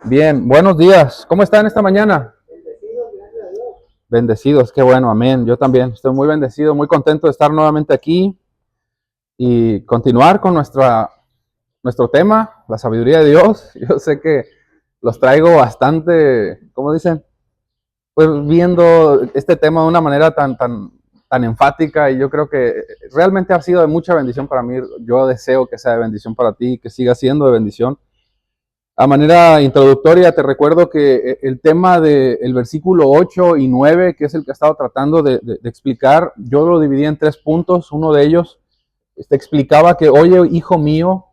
Bien, buenos días. ¿Cómo están esta mañana? Bendecidos, qué bueno, amén. Yo también estoy muy bendecido, muy contento de estar nuevamente aquí y continuar con nuestro tema, la sabiduría de Dios. Yo sé que los traigo bastante, ¿cómo dicen? Pues viendo este tema de una manera tan enfática, y yo creo que realmente ha sido de mucha bendición para mí. Yo deseo que sea de bendición para ti, que siga siendo de bendición. A manera introductoria, te recuerdo que el tema del versículo 8 y 9, que es el que he estado tratando de explicar, yo lo dividí en 3 puntos. Uno de ellos te explicaba que, oye, hijo mío,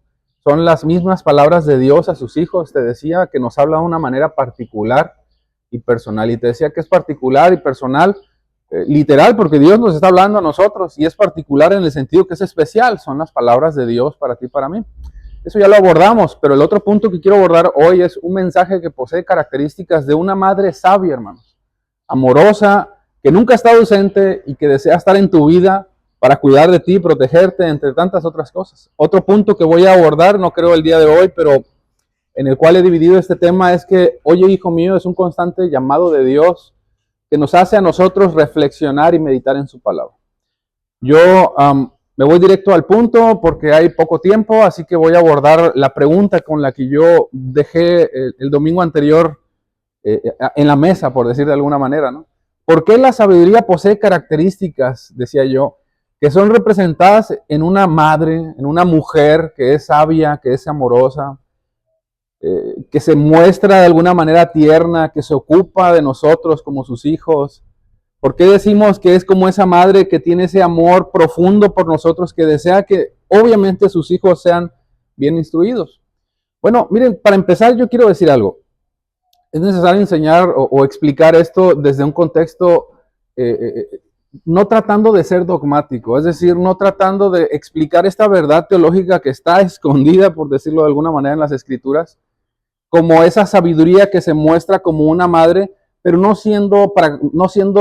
son las mismas palabras de Dios a sus hijos. Te decía que nos habla de una manera particular y personal. Y te decía que es particular y personal, literal, porque Dios nos está hablando a nosotros, y es particular en el sentido que es especial. Son las palabras de Dios para ti y para mí. Eso ya lo abordamos, pero el otro punto que quiero abordar hoy es un mensaje que posee características de una madre sabia, hermanos, amorosa, que nunca está ausente y que desea estar en tu vida para cuidar de ti, protegerte, entre tantas otras cosas. Otro punto que voy a abordar, no creo el día de hoy, pero en el cual he dividido este tema, es que, oye, hijo mío, es un constante llamado de Dios que nos hace a nosotros reflexionar y meditar en su palabra. Yo me voy directo al punto porque hay poco tiempo, así que voy a abordar la pregunta con la que yo dejé el domingo anterior en la mesa, por decir de alguna manera, ¿no? ¿Por qué la sabiduría posee características, decía yo, que son representadas en una madre, en una mujer que es sabia, que es amorosa, que se muestra de alguna manera tierna, que se ocupa de nosotros como sus hijos? ¿Por qué decimos que es como esa madre que tiene ese amor profundo por nosotros, que desea que obviamente sus hijos sean bien instruidos? Bueno, miren, para empezar yo quiero decir algo. Es necesario enseñar o explicar esto desde un contexto, no tratando de ser dogmático, es decir, no tratando de explicar esta verdad teológica que está escondida, por decirlo de alguna manera, en las Escrituras, como esa sabiduría que se muestra como una madre, pero no siendo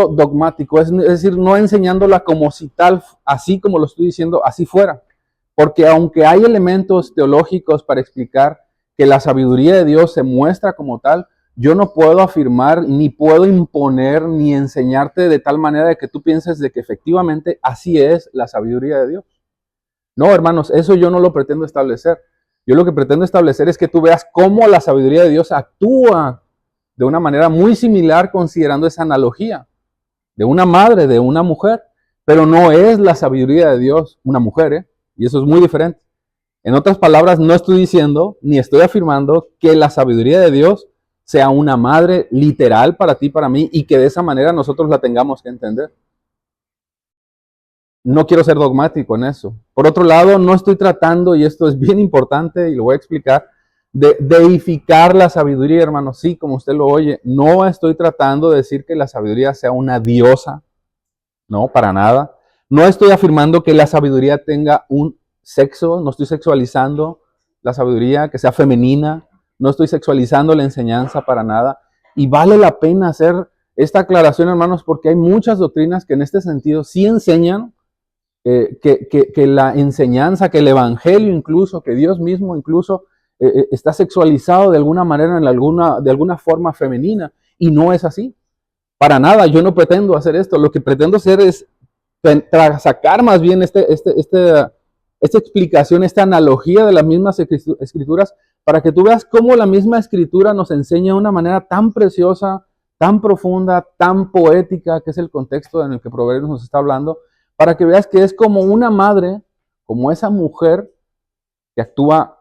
dogmático, es decir, no enseñándola como si tal, así como lo estoy diciendo, así fuera. Porque aunque hay elementos teológicos para explicar que la sabiduría de Dios se muestra como tal, yo no puedo afirmar, ni puedo imponer, ni enseñarte de tal manera de que tú pienses de que efectivamente así es la sabiduría de Dios. No, hermanos, eso yo no lo pretendo establecer. Yo lo que pretendo establecer es que tú veas cómo la sabiduría de Dios actúa de una manera muy similar, considerando esa analogía de una madre, de una mujer, pero no es la sabiduría de Dios una mujer, ¿eh? Y eso es muy diferente. En otras palabras, no estoy diciendo ni estoy afirmando que la sabiduría de Dios sea una madre literal para ti, para mí, y que de esa manera nosotros la tengamos que entender. No quiero ser dogmático en eso. Por otro lado, no estoy tratando, y esto es bien importante y lo voy a explicar, de deificar la sabiduría, hermano. Sí, como usted lo oye, no estoy tratando de decir que la sabiduría sea una diosa, no, para nada. No estoy afirmando que la sabiduría tenga un sexo, no estoy sexualizando la sabiduría, que sea femenina, no estoy sexualizando la enseñanza para nada. Y vale la pena hacer esta aclaración, hermanos, porque hay muchas doctrinas que en este sentido sí enseñan que la enseñanza, que el evangelio incluso, que Dios mismo incluso está sexualizado de alguna manera, de alguna forma femenina, y no es así. Para nada, yo no pretendo hacer esto. Lo que pretendo hacer es sacar más bien esta explicación, esta analogía de las mismas escrituras, para que tú veas cómo la misma escritura nos enseña de una manera tan preciosa, tan profunda, tan poética, que es el contexto en el que Proverbios nos está hablando, para que veas que es como una madre, como esa mujer que actúa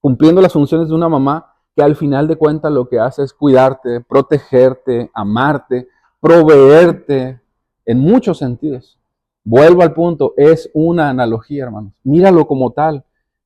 cumpliendo las funciones de una mamá, que al final de cuentas lo que hace es cuidarte, protegerte, amarte, proveerte en muchos sentidos. Vuelvo al punto, es una analogía, hermanos. Míralo como tal.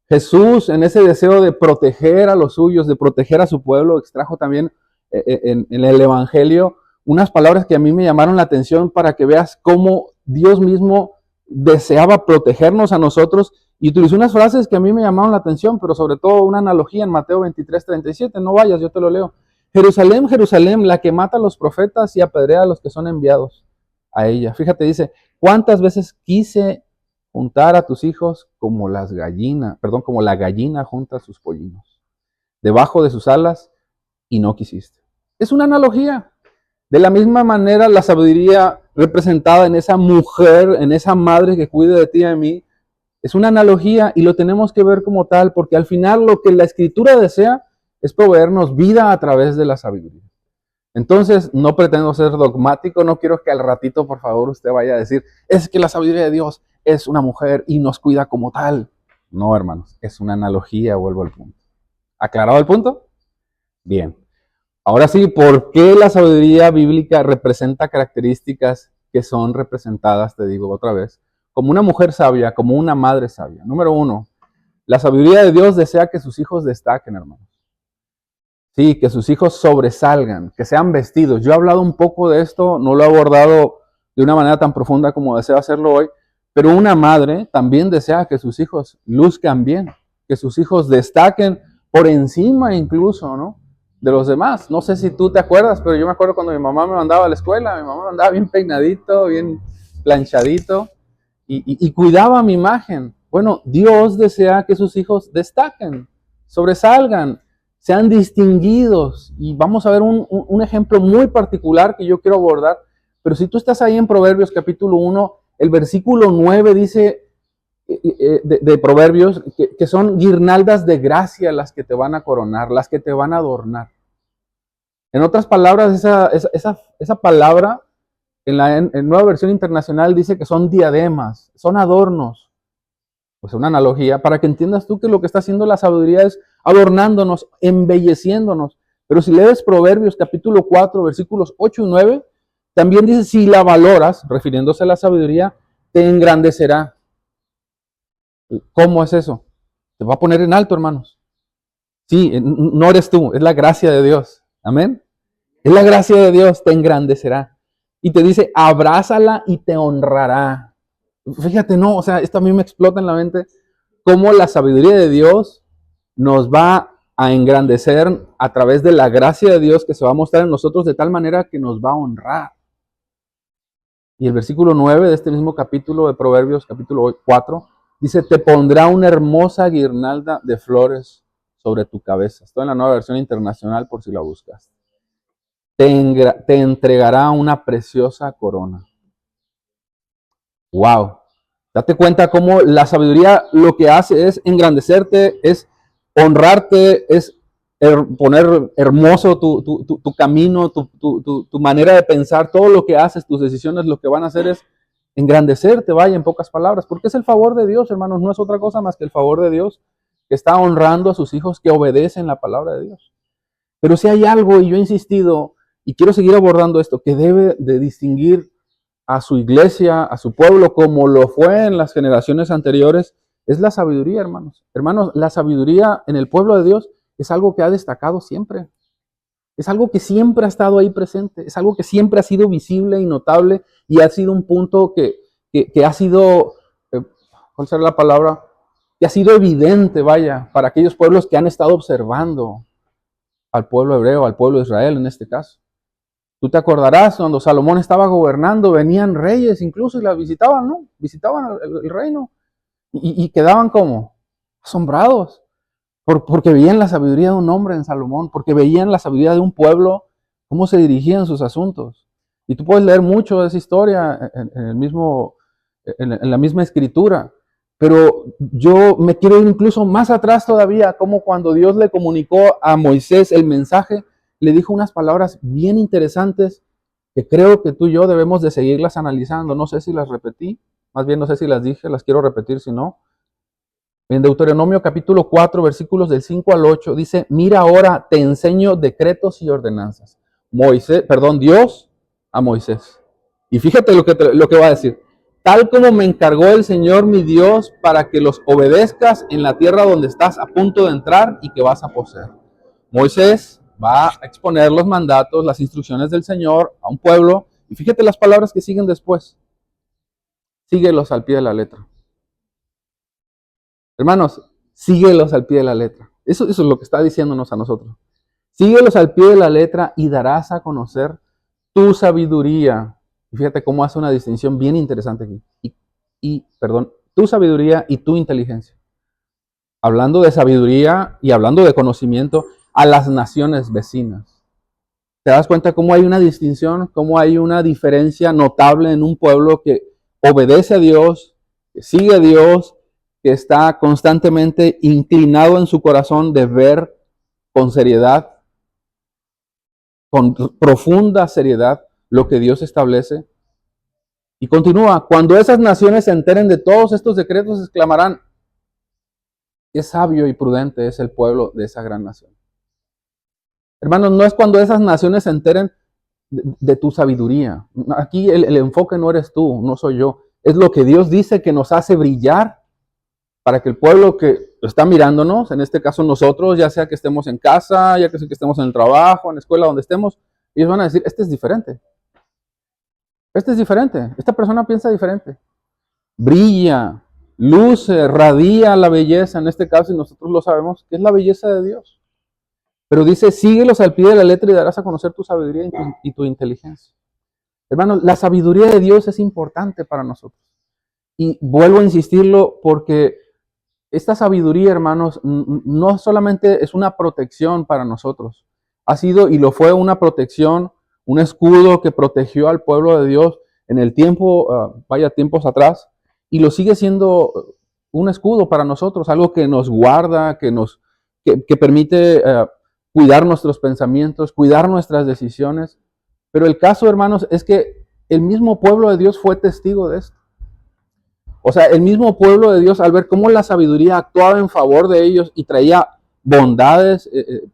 Jesús, en ese deseo de proteger a los suyos, de proteger a su pueblo, extrajo también en el Evangelio unas palabras que a mí me llamaron la atención, para que veas cómo Dios mismo deseaba protegernos a nosotros, y utilizó unas frases que a mí me llamaron la atención, pero sobre todo una analogía en Mateo 23:37. No vayas, yo te lo leo. Jerusalén, Jerusalén, la que mata a los profetas y apedrea a los que son enviados a ella. Fíjate, dice, ¿cuántas veces quise juntar a tus hijos como como la gallina junta sus pollinos? Debajo de sus alas y no quisiste. Es una analogía. De la misma manera, la sabiduría representada en esa mujer, en esa madre que cuida de ti y de mí, es una analogía y lo tenemos que ver como tal, porque al final lo que la Escritura desea es proveernos vida a través de la sabiduría. Entonces, no pretendo ser dogmático, no quiero que al ratito, por favor, usted vaya a decir, es que la sabiduría de Dios es una mujer y nos cuida como tal. No, hermanos, es una analogía, vuelvo al punto. ¿Aclarado el punto? Bien. Ahora sí, ¿por qué la sabiduría bíblica representa características que son representadas, te digo otra vez, como una mujer sabia, como una madre sabia? Número uno, la sabiduría de Dios desea que sus hijos destaquen, hermanos. Sí, que sus hijos sobresalgan, que sean vestidos. Yo he hablado un poco de esto, no lo he abordado de una manera tan profunda como deseo hacerlo hoy, pero una madre también desea que sus hijos luzcan bien, que sus hijos destaquen por encima incluso, ¿no?, de los demás. No sé si tú te acuerdas, pero yo me acuerdo cuando mi mamá me mandaba a la escuela, mi mamá me mandaba bien peinadito, bien planchadito y cuidaba mi imagen. Bueno, Dios desea que sus hijos destaquen, sobresalgan, sean distinguidos. Y vamos a ver un ejemplo muy particular que yo quiero abordar. Pero si tú estás ahí en Proverbios capítulo 1, el versículo 9 dice de Proverbios que son guirnaldas de gracia las que te van a coronar, las que te van a adornar. En otras palabras, esa palabra en Nueva Versión Internacional dice que son diademas, son adornos. Pues una analogía para que entiendas tú que lo que está haciendo la sabiduría es adornándonos, embelleciéndonos. Pero si lees Proverbios capítulo 4, versículos 8 y 9, también dice, si la valoras, refiriéndose a la sabiduría, te engrandecerá. ¿Cómo es eso? Te va a poner en alto, hermanos. Sí, no eres tú, es la gracia de Dios. Amén. Es la gracia de Dios, te engrandecerá. Y te dice, abrázala y te honrará. Fíjate, no, o sea, esto a mí me explota en la mente, cómo la sabiduría de Dios nos va a engrandecer a través de la gracia de Dios que se va a mostrar en nosotros de tal manera que nos va a honrar. Y el versículo 9 de este mismo capítulo de Proverbios, capítulo 4, dice, te pondrá una hermosa guirnalda de flores sobre tu cabeza. Esto en la Nueva Versión Internacional por si la buscas. Te entregará una preciosa corona. Wow. Date cuenta cómo la sabiduría lo que hace es engrandecerte, es honrarte, es poner hermoso tu camino, tu manera de pensar, todo lo que haces, tus decisiones, lo que van a hacer es engrandecerte, vaya, en pocas palabras, porque es el favor de Dios, hermanos, no es otra cosa más que el favor de Dios, que está honrando a sus hijos que obedecen la palabra de Dios. Pero si hay algo, y yo he insistido, y quiero seguir abordando esto, que debe de distinguir a su iglesia, a su pueblo, como lo fue en las generaciones anteriores, es la sabiduría, hermanos. Hermanos, la sabiduría en el pueblo de Dios es algo que ha destacado siempre. Es algo que siempre ha estado ahí presente. Es algo que siempre ha sido visible y notable y ha sido un punto que ha sido, ¿cuál será la palabra? Que ha sido evidente, vaya, para aquellos pueblos que han estado observando al pueblo hebreo, al pueblo de Israel en este caso. Tú te acordarás, cuando Salomón estaba gobernando, venían reyes incluso y la visitaban, ¿no? Visitaban el reino y quedaban como asombrados porque veían la sabiduría de un hombre en Salomón, porque veían la sabiduría de un pueblo, cómo se dirigían sus asuntos. Y tú puedes leer mucho de esa historia en la misma escritura. Pero yo me quiero ir incluso más atrás todavía, como cuando Dios le comunicó a Moisés el mensaje, le dijo unas palabras bien interesantes que creo que tú y yo debemos de seguirlas analizando. No sé si las repetí, más bien no sé si las dije, las quiero repetir si no. En Deuteronomio capítulo 4, versículos del 5 al 8, dice, mira ahora te enseño decretos y ordenanzas. Dios a Moisés. Y fíjate lo que va a decir. Tal como me encargó el Señor mi Dios para que los obedezcas en la tierra donde estás a punto de entrar y que vas a poseer. Moisés va a exponer los mandatos, las instrucciones del Señor a un pueblo. Y fíjate las palabras que siguen después. Síguelos al pie de la letra. Hermanos, síguelos al pie de la letra. Eso es lo que está diciéndonos a nosotros. Síguelos al pie de la letra y darás a conocer tu sabiduría. Y fíjate cómo hace una distinción bien interesante aquí. Tu sabiduría y tu inteligencia. Hablando de sabiduría y hablando de conocimiento, a las naciones vecinas. ¿Te das cuenta cómo hay una distinción, cómo hay una diferencia notable en un pueblo que obedece a Dios, que sigue a Dios, que está constantemente inclinado en su corazón de ver con seriedad, con profunda seriedad, lo que Dios establece? Y continúa, cuando esas naciones se enteren de todos estos decretos, exclamarán, qué sabio y prudente es el pueblo de esa gran nación. Hermanos, no es cuando esas naciones se enteren de tu sabiduría. Aquí el enfoque no eres tú, no soy yo. Es lo que Dios dice que nos hace brillar para que el pueblo que está mirándonos, en este caso nosotros, ya sea que estemos en casa, ya sea que estemos en el trabajo, en la escuela, donde estemos, ellos van a decir, este es diferente. Este es diferente. Esta persona piensa diferente. Brilla, luce, radia la belleza, en este caso, y nosotros lo sabemos, que es la belleza de Dios. Pero dice, síguelos al pie de la letra y darás a conocer tu sabiduría y tu inteligencia. Hermanos, la sabiduría de Dios es importante para nosotros. Y vuelvo a insistirlo porque esta sabiduría, hermanos, no solamente es una protección para nosotros. Ha sido y lo fue una protección, un escudo que protegió al pueblo de Dios en el tiempo, tiempos atrás, y lo sigue siendo un escudo para nosotros, algo que nos guarda, que permite cuidar nuestros pensamientos, cuidar nuestras decisiones. Pero el caso, hermanos, es que el mismo pueblo de Dios fue testigo de esto. O sea, el mismo pueblo de Dios, al ver cómo la sabiduría actuaba en favor de ellos y traía bondades,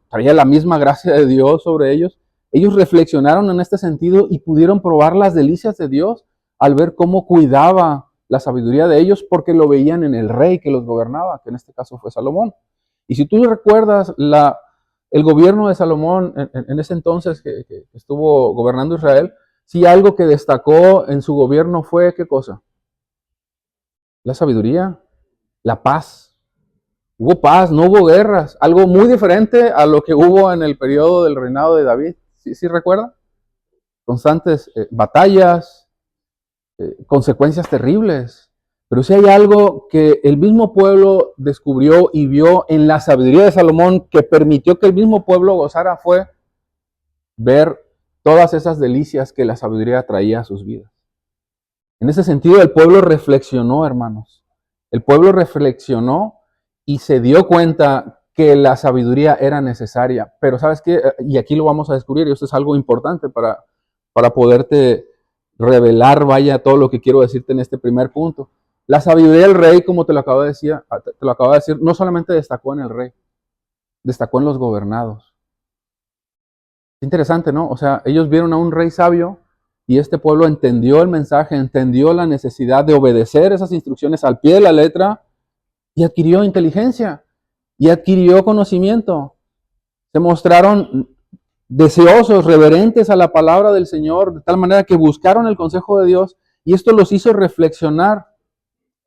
traía la misma gracia de Dios sobre ellos, ellos reflexionaron en este sentido y pudieron probar las delicias de Dios al ver cómo cuidaba la sabiduría de ellos, porque lo veían en el rey que los gobernaba, que en este caso fue Salomón. Y si tú recuerdas el gobierno de Salomón en ese entonces que estuvo gobernando Israel, sí, algo que destacó en su gobierno fue, ¿qué cosa? La sabiduría, la paz. Hubo paz, no hubo guerras. Algo muy diferente a lo que hubo en el periodo del reinado de David. ¿Sí recuerda? Constantes batallas, consecuencias terribles. Pero si hay algo que el mismo pueblo descubrió y vio en la sabiduría de Salomón que permitió que el mismo pueblo gozara, fue ver todas esas delicias que la sabiduría traía a sus vidas. En ese sentido, el pueblo reflexionó, hermanos. El pueblo reflexionó y se dio cuenta que la sabiduría era necesaria. Pero ¿sabes qué? Y aquí lo vamos a descubrir, y esto es algo importante para poderte revelar, vaya, todo lo que quiero decirte en este primer punto. La sabiduría del rey, como te lo acabo de decir, no solamente destacó en el rey, destacó en los gobernados. Interesante, ¿no? O sea, ellos vieron a un rey sabio y este pueblo entendió el mensaje, entendió la necesidad de obedecer esas instrucciones al pie de la letra y adquirió inteligencia y adquirió conocimiento. Se mostraron deseosos, reverentes a la palabra del Señor, de tal manera que buscaron el consejo de Dios y esto los hizo reflexionar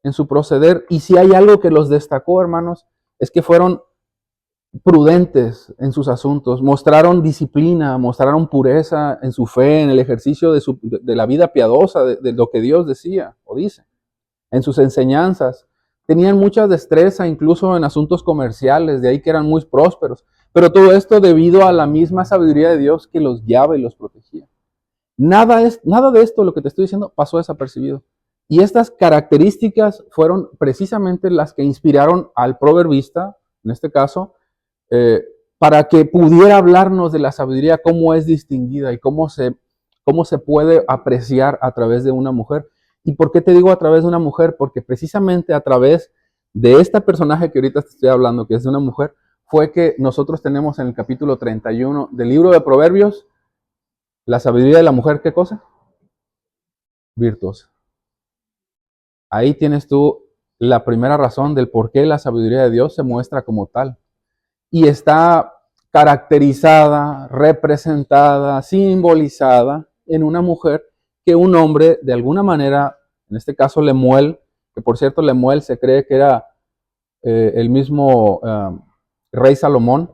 en su proceder. Y si hay algo que los destacó, hermanos, es que fueron prudentes en sus asuntos, mostraron disciplina, mostraron pureza en su fe, en el ejercicio de la vida piadosa, de lo que Dios decía o dice, en sus enseñanzas. Tenían mucha destreza incluso en asuntos comerciales, de ahí que eran muy prósperos. Pero todo esto debido a la misma sabiduría de Dios que los guiaba y los protegía. Nada de esto, lo que te estoy diciendo, pasó desapercibido. Y estas características fueron precisamente las que inspiraron al proverbista, en este caso, para que pudiera hablarnos de la sabiduría, cómo es distinguida y cómo se puede apreciar a través de una mujer. ¿Y por qué te digo a través de una mujer? Porque precisamente a través de este personaje que ahorita te estoy hablando, que es de una mujer, fue que nosotros tenemos en el capítulo 31 del libro de Proverbios, la sabiduría de la mujer, ¿qué cosa? Virtuosa. Ahí tienes tú la primera razón del por qué la sabiduría de Dios se muestra como tal. Y está caracterizada, representada, simbolizada en una mujer que un hombre, de alguna manera, en este caso Lemuel, que por cierto Lemuel se cree que era el mismo rey Salomón,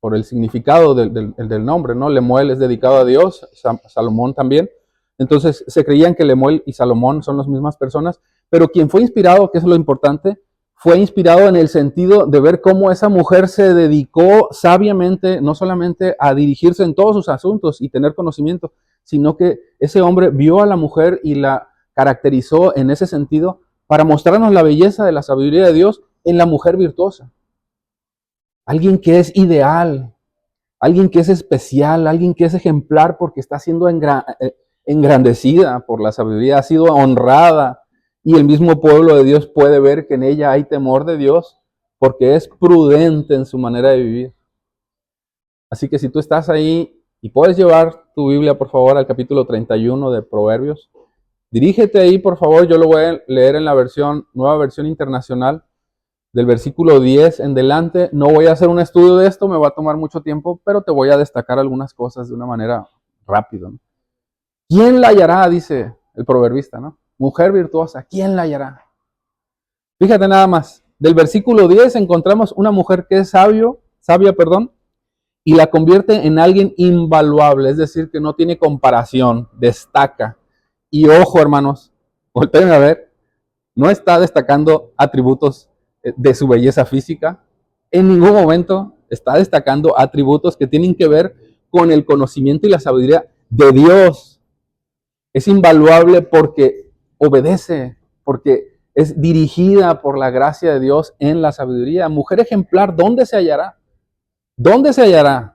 por el significado del nombre, ¿no? Lemuel es dedicado a Dios, Salomón también. Entonces se creían que Lemuel y Salomón son las mismas personas, pero quien fue inspirado, que es lo importante, fue inspirado en el sentido de ver cómo esa mujer se dedicó sabiamente, no solamente a dirigirse en todos sus asuntos y tener conocimiento, sino que ese hombre vio a la mujer y la caracterizó en ese sentido para mostrarnos la belleza de la sabiduría de Dios en la mujer virtuosa. Alguien que es ideal, alguien que es especial, alguien que es ejemplar porque está siendo engrandecida por la sabiduría, ha sido honrada. Y el mismo pueblo de Dios puede ver que en ella hay temor de Dios porque es prudente en su manera de vivir. Así que si tú estás ahí y puedes llevar tu Biblia, por favor, al capítulo 31 de Proverbios, dirígete ahí, por favor. Yo lo voy a leer en la nueva versión internacional, del versículo 10 en delante. No voy a hacer un estudio de esto, me va a tomar mucho tiempo, pero te voy a destacar algunas cosas de una manera rápida, ¿no? ¿Quién la hallará? Dice el proverbista, ¿no? Mujer virtuosa, ¿quién la hallará? Fíjate nada más, del versículo 10 encontramos una mujer que es sabia, y la convierte en alguien invaluable, es decir, que no tiene comparación, destaca. Y ojo, hermanos, volteen a ver, no está destacando atributos de su belleza física, en ningún momento está destacando atributos que tienen que ver con el conocimiento y la sabiduría de Dios. Es invaluable porque obedece, porque es dirigida por la gracia de Dios en la sabiduría. Mujer ejemplar, ¿dónde se hallará? ¿Dónde se hallará?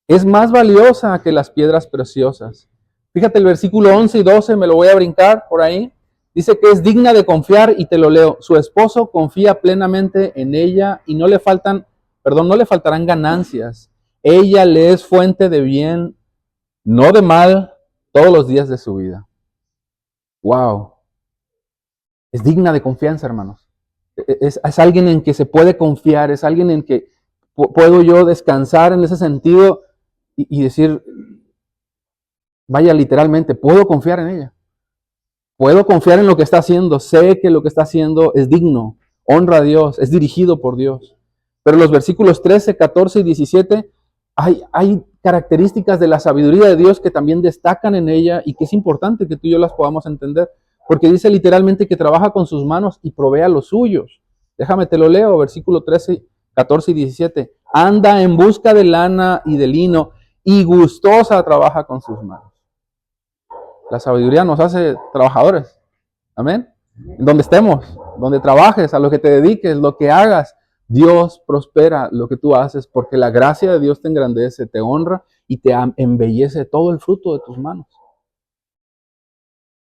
Es más valiosa que las piedras preciosas. Fíjate el versículo 11 y 12, me lo voy a brincar por ahí. Dice que es digna de confiar y te lo leo. Su esposo confía plenamente en ella y no le faltarán ganancias. Ella le es fuente de bien, no de mal, todos los días de su vida. Wow. Es digna de confianza, hermanos. Es alguien en que se puede confiar, es alguien en que puedo yo descansar en ese sentido y decir, vaya, literalmente, puedo confiar en ella. Puedo confiar en lo que está haciendo. Sé que lo que está haciendo es digno, honra a Dios, es dirigido por Dios. Pero los versículos 13, 14 y 17, hay características de la sabiduría de Dios que también destacan en ella y que es importante que tú y yo las podamos entender. Porque dice literalmente que trabaja con sus manos y provee a los suyos. Déjame te lo leo, versículo 13, 14 y 17. Anda en busca de lana y de lino y gustosa trabaja con sus manos. La sabiduría nos hace trabajadores. Amén. Donde estemos, donde trabajes, a lo que te dediques, lo que hagas, Dios prospera lo que tú haces porque la gracia de Dios te engrandece, te honra y te embellece todo el fruto de tus manos.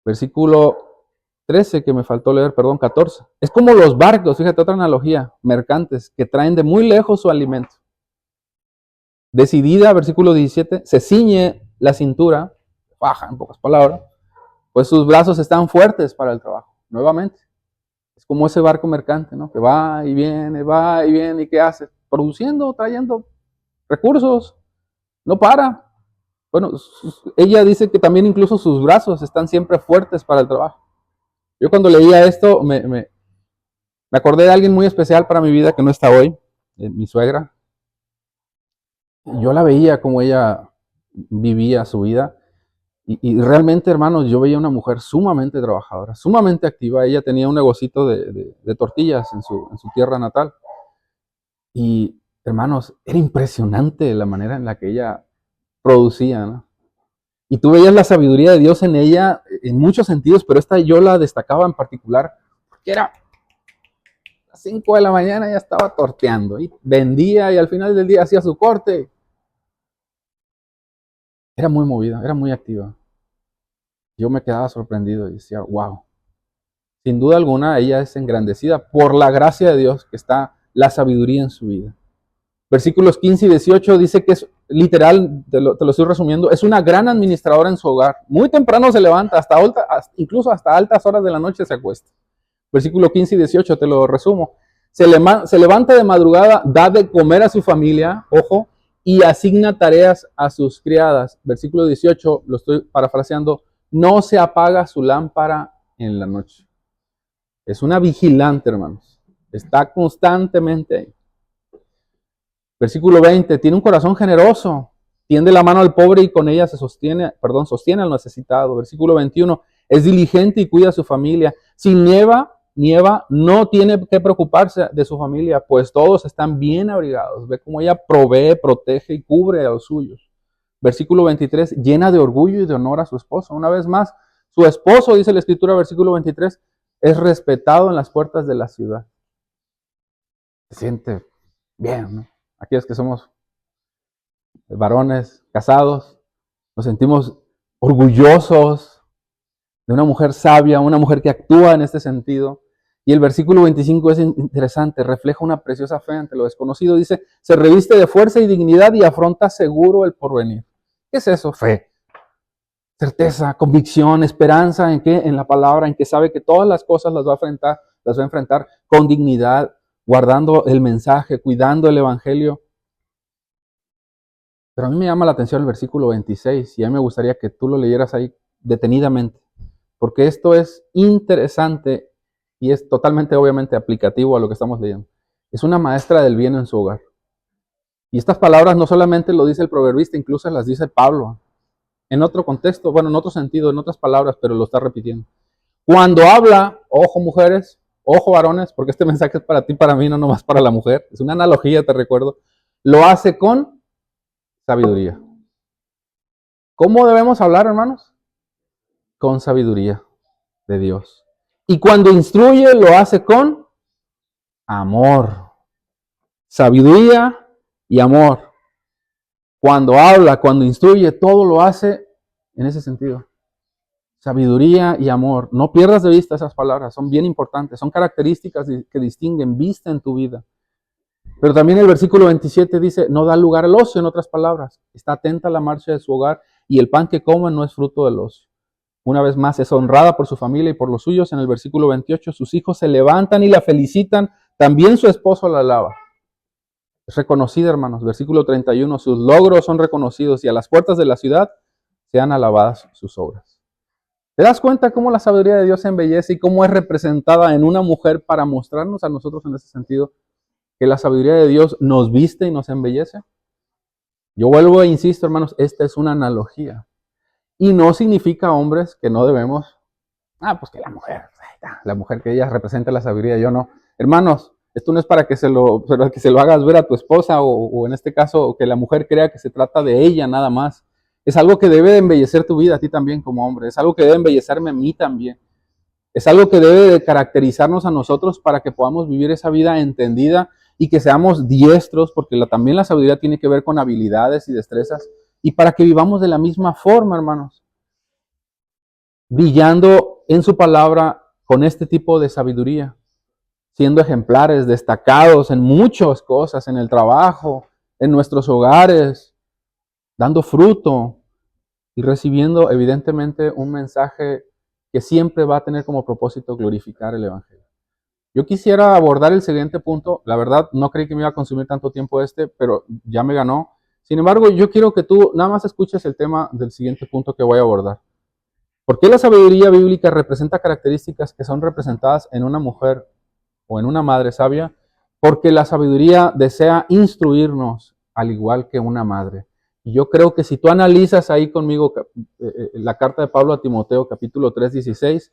Versículo 13 que me faltó leer, 14. Es como los barcos, fíjate otra analogía, mercantes, que traen de muy lejos su alimento. Decidida, versículo 17, se ciñe la cintura, baja en pocas palabras, pues sus brazos están fuertes para el trabajo, nuevamente. Es como ese barco mercante, ¿no? Que va y viene, ¿y qué hace? Produciendo, trayendo recursos, no para. Bueno, ella dice que también incluso sus brazos están siempre fuertes para el trabajo. Yo cuando leía esto me acordé de alguien muy especial para mi vida que no está hoy, mi suegra. Yo la veía como ella vivía su vida y realmente, hermanos, yo veía una mujer sumamente trabajadora, sumamente activa. Ella tenía un negocito de tortillas en su tierra natal. Y, hermanos, era impresionante la manera en la que ella producía, ¿no? Y tú veías la sabiduría de Dios en ella en muchos sentidos, pero esta yo la destacaba en particular, porque era a las 5 de la mañana ya estaba torteando y vendía y al final del día hacía su corte. Era muy movida, era muy activa. Yo me quedaba sorprendido y decía, wow. Sin duda alguna, ella es engrandecida por la gracia de Dios que está la sabiduría en su vida. Versículos 15 y 18 dice que es literal, te lo estoy resumiendo, es una gran administradora en su hogar. Muy temprano se levanta, incluso hasta altas horas de la noche se acuesta. Versículo 15 y 18, te lo resumo. Se levanta de madrugada, da de comer a su familia, ojo, y asigna tareas a sus criadas. Versículo 18, lo estoy parafraseando, no se apaga su lámpara en la noche. Es una vigilante, hermanos. Está constantemente ahí. Versículo 20, tiene un corazón generoso, tiende la mano al pobre y con ella sostiene al necesitado. Versículo 21, es diligente y cuida a su familia. Si nieva, ni Eva no tiene que preocuparse de su familia, pues todos están bien abrigados. Ve cómo ella provee, protege y cubre a los suyos. Versículo 23, llena de orgullo y de honor a su esposo. Una vez más, su esposo, dice la Escritura, versículo 23, es respetado en las puertas de la ciudad. Se siente bien, ¿no? Aquellos que somos varones casados, nos sentimos orgullosos de una mujer sabia, una mujer que actúa en este sentido. Y el versículo 25 es interesante, refleja una preciosa fe ante lo desconocido. Dice, se reviste de fuerza y dignidad y afronta seguro el porvenir. ¿Qué es eso? Fe. Certeza, convicción, esperanza en qué, en la palabra, en que sabe que todas las cosas las va a enfrentar con dignidad, guardando el mensaje, cuidando el evangelio. Pero a mí me llama la atención el versículo 26 y a mí me gustaría que tú lo leyeras ahí detenidamente, porque esto es interesante y es totalmente obviamente aplicativo a lo que estamos leyendo. Es una maestra del bien en su hogar. Y estas palabras no solamente lo dice el proverbista, incluso las dice Pablo. En otro contexto, bueno, en otro sentido, en otras palabras, pero lo está repitiendo. Cuando habla, ojo mujeres, ojo varones, porque este mensaje es para ti, para mí, no nomás para la mujer. Es una analogía, te recuerdo. Lo hace con sabiduría. ¿Cómo debemos hablar, hermanos? Con sabiduría de Dios. Y cuando instruye, lo hace con amor. Sabiduría y amor. Cuando habla, cuando instruye, todo lo hace en ese sentido. Sabiduría y amor. No pierdas de vista esas palabras, son bien importantes, son características que distinguen vista en tu vida. Pero también el versículo 27 dice, no da lugar al ocio, en otras palabras. Está atenta a la marcha de su hogar y el pan que come no es fruto del ocio. Una vez más, es honrada por su familia y por los suyos. En el versículo 28, sus hijos se levantan y la felicitan, también su esposo la alaba. Es reconocida, hermanos. Versículo 31, sus logros son reconocidos y a las puertas de la ciudad sean alabadas sus obras. ¿Te das cuenta cómo la sabiduría de Dios se embellece y cómo es representada en una mujer para mostrarnos a nosotros en ese sentido que la sabiduría de Dios nos viste y nos embellece? Yo vuelvo e insisto, hermanos, esta es una analogía. Y no significa, hombres, que no debemos, pues que la mujer que ella representa la sabiduría, yo no. Hermanos, esto no es para que se lo hagas ver a tu esposa o en este caso que la mujer crea que se trata de ella nada más. Es algo que debe de embellecer tu vida a ti también como hombre. Es algo que debe embellecerme a mí también. Es algo que debe de caracterizarnos a nosotros para que podamos vivir esa vida entendida y que seamos diestros, porque también la sabiduría tiene que ver con habilidades y destrezas, y para que vivamos de la misma forma, hermanos, brillando en su palabra con este tipo de sabiduría, siendo ejemplares, destacados en muchas cosas, en el trabajo, en nuestros hogares, dando fruto y recibiendo evidentemente un mensaje que siempre va a tener como propósito glorificar el Evangelio. Yo quisiera abordar el siguiente punto. La verdad, no creí que me iba a consumir tanto tiempo pero ya me ganó. Sin embargo, yo quiero que tú nada más escuches el tema del siguiente punto que voy a abordar. ¿Por qué la sabiduría bíblica representa características que son representadas en una mujer o en una madre sabia? Porque la sabiduría desea instruirnos al igual que una madre. Y yo creo que si tú analizas ahí conmigo la carta de Pablo a Timoteo, capítulo 3, 16,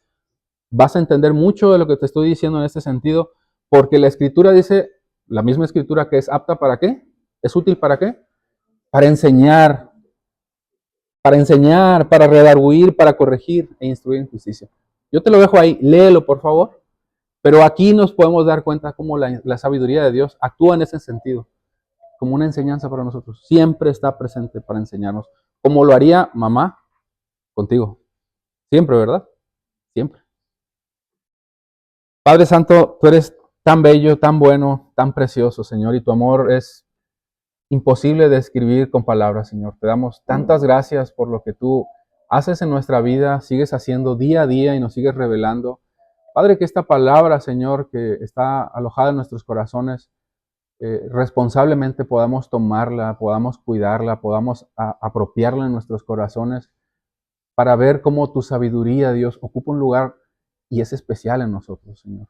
vas a entender mucho de lo que te estoy diciendo en este sentido, porque la Escritura dice, la misma Escritura, que es apta ¿para qué? ¿Es útil para qué? Para enseñar, para redarguir, para corregir e instruir en justicia. Yo te lo dejo ahí, léelo por favor, pero aquí nos podemos dar cuenta cómo la sabiduría de Dios actúa en ese sentido, como una enseñanza para nosotros. Siempre está presente para enseñarnos, como lo haría mamá contigo. Siempre, ¿verdad? Siempre. Padre Santo, tú eres tan bello, tan bueno, tan precioso, Señor, y tu amor es imposible de describir con palabras, Señor. Te damos tantas gracias por lo que tú haces en nuestra vida, sigues haciendo día a día y nos sigues revelando. Padre, que esta palabra, Señor, que está alojada en nuestros corazones, responsablemente podamos tomarla, podamos cuidarla, podamos apropiarla en nuestros corazones para ver cómo tu sabiduría, Dios, ocupa un lugar y es especial en nosotros, Señor.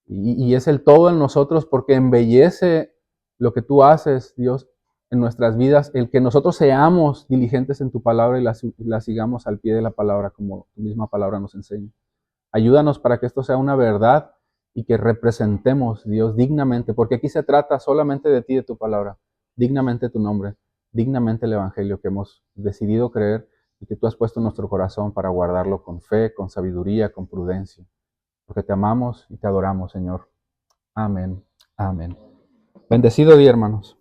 Y es el todo en nosotros porque embellece lo que tú haces, Dios, en nuestras vidas, el que nosotros seamos diligentes en tu palabra y la sigamos al pie de la palabra como tu misma palabra nos enseña. Ayúdanos para que esto sea una verdad y que representemos, Dios, dignamente, porque aquí se trata solamente de ti, de tu palabra, dignamente tu nombre, dignamente el Evangelio que hemos decidido creer y que tú has puesto en nuestro corazón para guardarlo con fe, con sabiduría, con prudencia, porque te amamos y te adoramos, Señor. Amén. Amén. Bendecido día, hermanos.